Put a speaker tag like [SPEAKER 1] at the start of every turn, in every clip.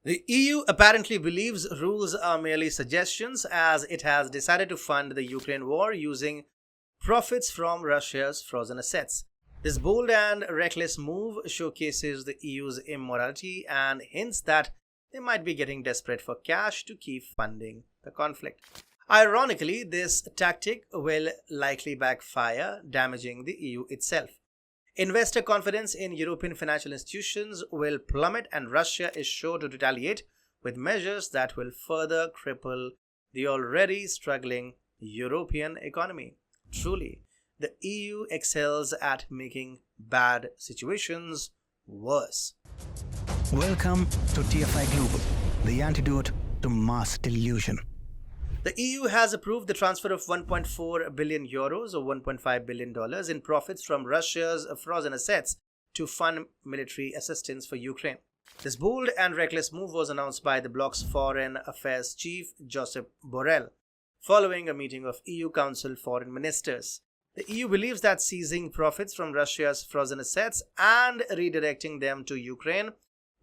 [SPEAKER 1] The EU apparently believes rules are merely suggestions as it has decided to fund the Ukraine war using profits from Russia's frozen assets. This bold and reckless move showcases the EU's immorality and hints that they might be getting desperate for cash to keep funding the conflict. Ironically, this tactic will likely backfire, damaging the EU itself. Investor confidence in European financial institutions will plummet, and Russia is sure to retaliate with measures that will further cripple the already struggling European economy. Truly, the EU excels at making bad situations worse.
[SPEAKER 2] Welcome to TFI Global, the antidote to mass delusion.
[SPEAKER 1] The EU has approved the transfer of 1.4 billion euros or $1.5 billion in profits from Russia's frozen assets to fund military assistance for Ukraine. This bold and reckless move was announced by the bloc's Foreign Affairs Chief, Josep Borrell, following a meeting of EU Council foreign ministers. The EU believes that seizing profits from Russia's frozen assets and redirecting them to Ukraine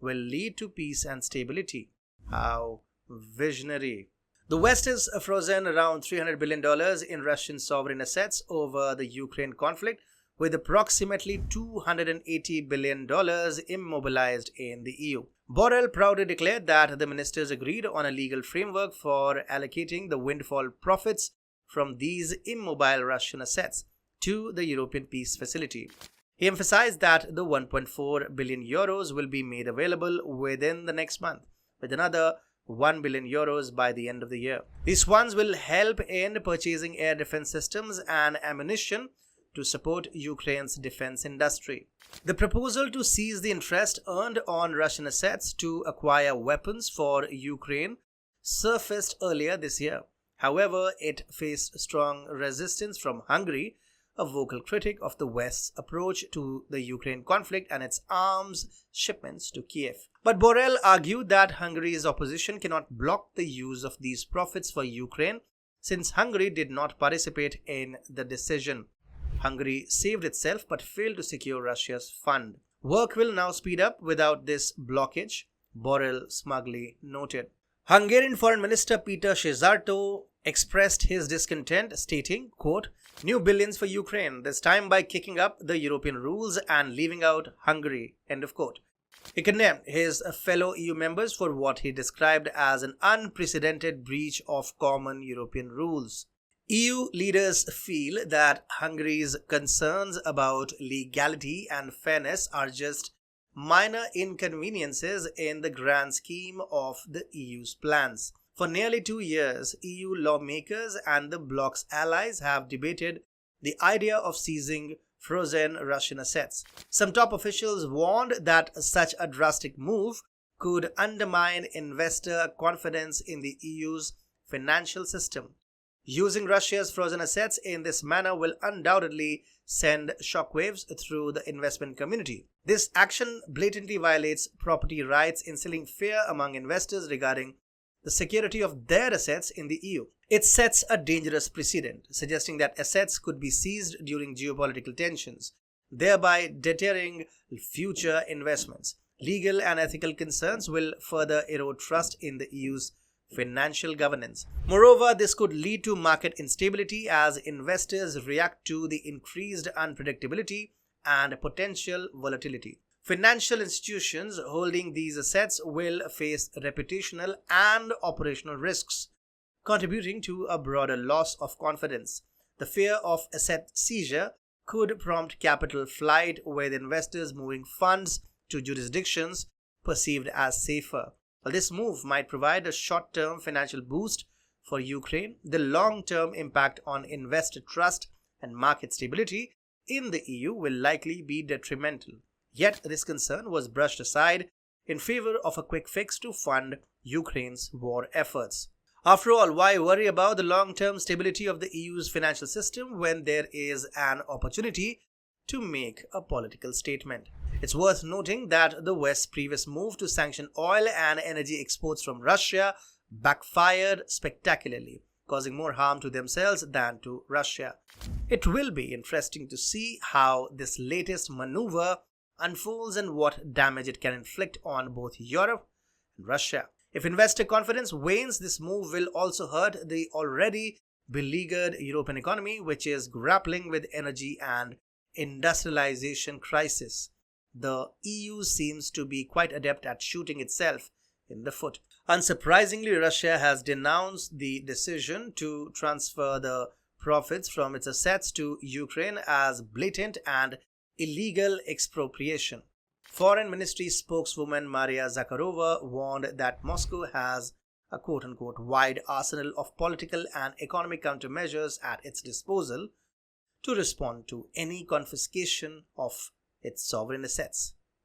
[SPEAKER 1] will lead to peace and stability. How visionary! The West has frozen around $300 billion in Russian sovereign assets over the Ukraine conflict, with approximately $280 billion immobilized in the EU. Borrell proudly declared that the ministers agreed on a legal framework for allocating the windfall profits from these immobile Russian assets to the European Peace Facility. He emphasized that the 1.4 billion euros will be made available within the next month, with another 1 billion euros by the end of the year. These funds will help in purchasing air defense systems and ammunition to support Ukraine's defense industry. The proposal to seize the interest earned on Russian assets to acquire weapons for Ukraine surfaced earlier this year. However, it faced strong resistance from Hungary, a vocal critic of the West's approach to the Ukraine conflict and its arms shipments to Kiev. But Borrell argued that Hungary's opposition cannot block the use of these profits for Ukraine since Hungary did not participate in the decision. Hungary saved itself but failed to secure Russia's fund. Work will now speed up without this blockage, Borrell smugly noted. Hungarian Foreign Minister Peter Szijjártó expressed his discontent, stating, quote, "New billions for Ukraine, this time by kicking up the European rules and leaving out Hungary," end of quote. He condemned his fellow EU members for what he described as an unprecedented breach of common European rules. EU leaders feel that Hungary's concerns about legality and fairness are just minor inconveniences in the grand scheme of the EU's plans. For nearly 2 years, EU lawmakers and the bloc's allies have debated the idea of seizing frozen Russian assets. Some top officials warned that such a drastic move could undermine investor confidence in the EU's financial system. Using Russia's frozen assets in this manner will undoubtedly send shockwaves through the investment community. This action blatantly violates property rights, instilling fear among investors regarding the security of their assets in the EU. It sets a dangerous precedent, suggesting that assets could be seized during geopolitical tensions, thereby deterring future investments. Legal and ethical concerns will further erode trust in the EU's financial governance. Moreover, this could lead to market instability as investors react to the increased unpredictability and potential volatility. Financial institutions holding these assets will face reputational and operational risks, contributing to a broader loss of confidence. The fear of asset seizure could prompt capital flight, with investors moving funds to jurisdictions perceived as safer. While this move might provide a short-term financial boost for Ukraine, the long-term impact on investor trust and market stability in the EU will likely be detrimental. Yet this concern was brushed aside in favor of a quick fix to fund Ukraine's war efforts. After all, why worry about the long-term stability of the EU's financial system when there is an opportunity to make a political statement? It's worth noting that the West's previous move to sanction oil and energy exports from Russia backfired spectacularly, causing more harm to themselves than to Russia. It will be interesting to see how this latest maneuver unfolds and what damage it can inflict on both Europe and Russia. If investor confidence wanes, this move will also hurt the already beleaguered European economy, which is grappling with energy and industrialization crisis. The EU seems to be quite adept at shooting itself in the foot. Unsurprisingly, Russia has denounced the decision to transfer the profits from its assets to Ukraine as blatant and illegal expropriation. Foreign Ministry spokeswoman Maria Zakharova warned that Moscow has a quote-unquote wide arsenal of political and economic countermeasures at its disposal to respond to any confiscation of its sovereign assets.